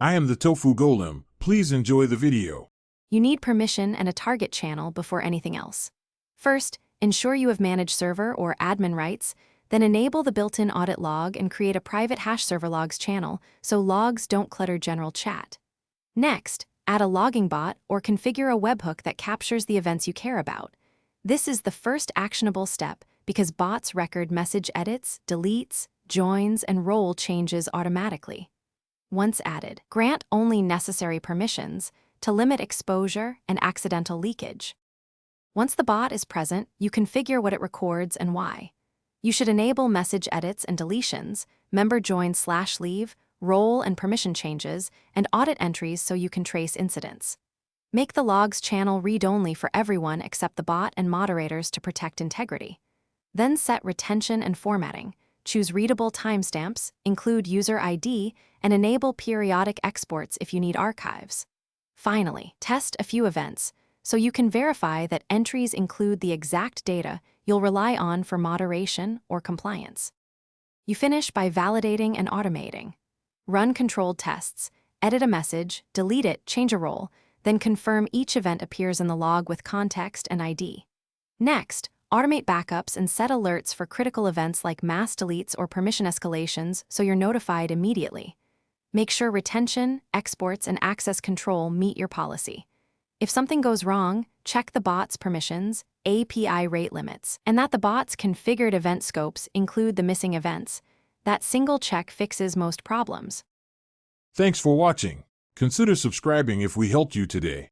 I am the Tofu Golem. Please enjoy the video. You need permission and a target channel before anything else. First, ensure you have managed server or admin rights, then enable the built-in audit log and create a private hash server logs channel so logs don't clutter general chat. Next, add a logging bot or configure a webhook that captures the events you care about. This is the first actionable step because bots record message edits, deletes, joins, and role changes automatically. Once added, grant only necessary permissions to limit exposure and accidental leakage. Once the bot is present, you configure what it records and why. You should enable message edits and deletions, member join/leave, role and permission changes, and audit entries so you can trace incidents. Make the logs channel read-only for everyone except the bot and moderators to protect integrity. Then set retention and formatting. Choose readable timestamps, include user ID, and enable periodic exports if you need archives. Finally, test a few events so you can verify that entries include the exact data you'll rely on for moderation or compliance. You finish by validating and automating. Run controlled tests, edit a message, delete it, change a role, then confirm each event appears in the log with context and ID. Next, automate backups and set alerts for critical events like mass deletes or permission escalations so you're notified immediately. Make sure retention, exports, and access control meet your policy. If something goes wrong, check the bot's permissions, API rate limits, and that the bot's configured event scopes include the missing events. That single check fixes most problems. Thanks for watching. Consider subscribing if we helped you today.